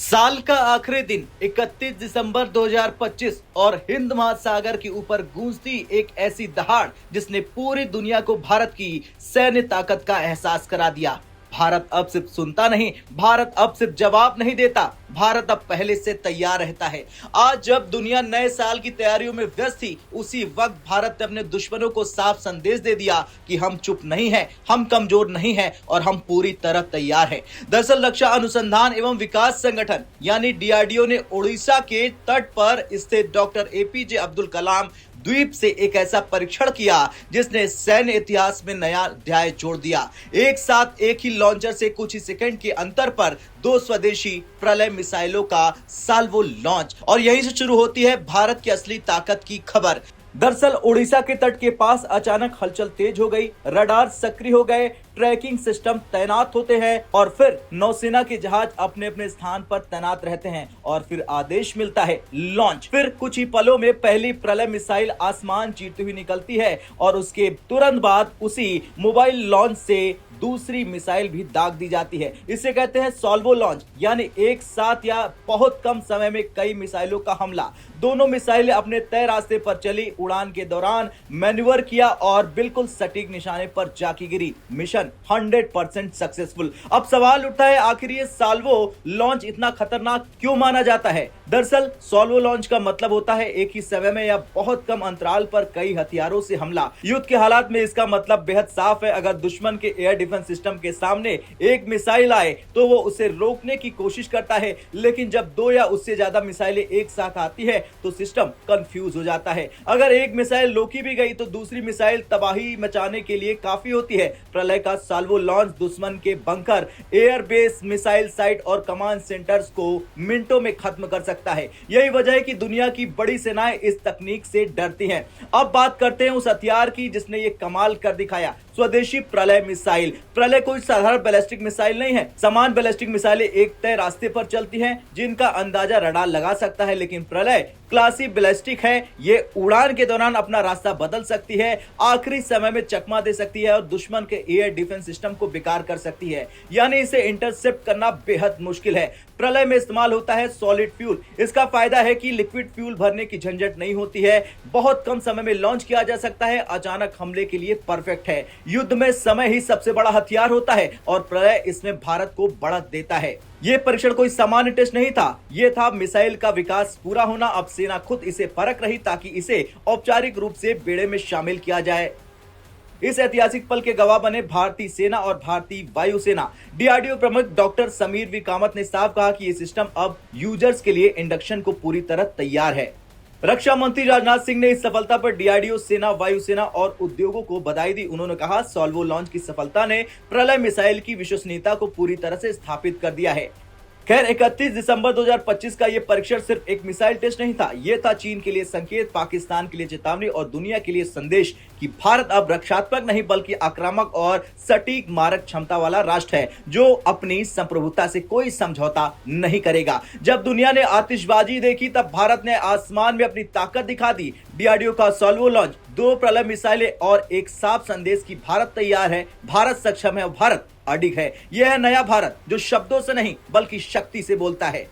साल का आखिरी दिन 31 दिसंबर 2025 और हिंद महासागर के ऊपर गूंजती एक ऐसी दहाड़ जिसने पूरी दुनिया को भारत की सैन्य ताकत का एहसास करा दिया। भारत अब सिर्फ सुनता नहीं, भारत अब सिर्फ जवाब नहीं देता, भारत अब पहले से तैयार रहता है। आज जब दुनिया नए साल की तैयारियों में व्यस्त थी, उसी वक्त भारत ने अपने दुश्मनों को साफ संदेश दे दिया कि हम चुप नहीं हैं, हम कमजोर नहीं हैं और हम पूरी तरह तैयार हैं। दरअसल रक्षा अनुसंधान एवं विकास संगठन यानी डीआरडीओ ने उड़ीसा के तट पर स्थित डॉक्टर एपीजे अब्दुल कलाम द्वीप से एक ऐसा परीक्षण किया जिसने सैन्य इतिहास में नया अध्याय जोड़ दिया। एक साथ एक ही लॉन्चर से कुछ ही सेकंड के अंतर पर दो स्वदेशी प्रलय मिसाइलों का साल्वो लॉन्च, और यहीं से शुरू होती है भारत की असली ताकत की खबर। दरअसल उड़ीसा के तट के पास अचानक हलचल तेज हो गई, रडार सक्रिय हो गए, ट्रैकिंग सिस्टम तैनात होते हैं और फिर नौसेना के जहाज अपने अपने स्थान पर तैनात रहते हैं और फिर आदेश मिलता है लॉन्च। फिर कुछ ही पलों में पहली प्रलय मिसाइल आसमान चीरती हुई निकलती है और उसके तुरंत बाद उसी मोबाइल लॉन्च से दूसरी मिसाइल भी दाग दी जाती है। इसे कहते हैं सॉल्वो लॉन्च, यानी एक साथ या बहुत कम समय में कई मिसाइलों का हमला। दोनों मिसाइलें अपने तय रास्ते पर चली, उड़ान के दौरान मैन्यूवर किया और बिल्कुल सटीक निशाने पर जाके गिरी। Mission 100% successful. अब सवाल उठता है, आखिर ये सॉल्वो लॉन्च इतना खतरनाक क्यों माना जाता है? दरअसल सॉल्वो लॉन्च का मतलब होता है एक ही समय में या बहुत कम अंतराल पर कई हथियारों से हमला। युद्ध के हालात में इसका मतलब बेहद साफ है। अगर दुश्मन के एयर डिफेंस सिस्टम के सामने एक मिसाइल आए तो वो उसे रोकने की कोशिश करता है, लेकिन जब दो या उससे ज्यादा मिसाइलें एक साथ आती है तो सिस्टम कंफ्यूज हो जाता है। अगर एक मिसाइल रोकी भी गई तो दूसरी मिसाइल तबाही मचाने के लिए काफी होती है। प्रलय का सॉल्वो लॉन्च दुश्मन के बंकर, एयरबेस, मिसाइल साइट और कमांड सेंटर्स को मिनटों में खत्म कर सकता है। यही वजह है कि दुनिया की बड़ी सेनाएं इस तकनीक से डरती हैं। अब बात करते हैं उस हथियार की जिसने ये कमाल कर दिखाया, स्वदेशी प्रलय मिसाइल। प्रलय कोई साधारण बैलिस्टिक मिसाइल नहीं है। समान बैलिस्टिक मिसाइलें एक तय रास्ते पर चलती हैं जिनका अंदाजा रडार लगा सकता है, लेकिन प्रलय क्लासी बैलिस्टिक है। ये उड़ान के दौरान अपना रास्ता बदल सकती है, आखिरी समय में चकमा दे सकती है और दुश्मन के एयर डिफेंस सिस्टम को बेकार कर सकती है, यानी इसे इंटरसेप्ट करना बेहद मुश्किल है। प्रलय में इस्तेमाल होता है सॉलिड फ्यूल। इसका फायदा है कि लिक्विड फ्यूल भरने की झंझट नहीं होती है, बहुत कम समय में लॉन्च किया जा सकता है, अचानक हमले के लिए परफेक्ट है। युद्ध में समय ही सबसे बड़ा हथियार होता है और प्रलय इसमें भारत को बढ़त देता है। ये परीक्षण कोई सामान्य टेस्ट नहीं था, ये था मिसाइल का विकास पूरा होना। अब सेना खुद इसे परख रही ताकि इसे औपचारिक रूप से बेड़े में शामिल किया जाए। इस ऐतिहासिक पल के गवाह बने भारतीय सेना और भारतीय वायुसेना। डीआरडीओ प्रमुख डॉक्टर समीर वी कामत ने साफ कहा कि ये सिस्टम अब यूजर्स के लिए इंडक्शन को पूरी तरह तैयार है। रक्षा मंत्री राजनाथ सिंह ने इस सफलता पर डीआरडीओ, सेना, वायुसेना और उद्योगों को बधाई दी। उन्होंने कहा, सॉल्वो लॉन्च की सफलता ने प्रलय मिसाइल की विश्वसनीयता को पूरी तरह से स्थापित कर दिया है। खैर 31 दिसंबर 2025 का यह परीक्षण सिर्फ एक मिसाइल टेस्ट नहीं था, यह था चीन के लिए संकेत, पाकिस्तान के लिए चेतावनी और दुनिया के लिए संदेश कि भारत अब रक्षात्मक नहीं बल्कि आक्रामक और सटीक मारक क्षमता वाला राष्ट्र है जो अपनी संप्रभुता से कोई समझौता नहीं करेगा। जब दुनिया ने आतिशबाजी देखी तब भारत ने आसमान में अपनी ताकत दिखा दी। डीआरडीओ का सॉल्वो लॉन्च, दो प्रलय मिसाइलें और एक साफ संदेश कि भारत तैयार है, भारत सक्षम है और भारत अडिग है। यह है नया भारत जो शब्दों से नहीं बल्कि शक्ति से बोलता है।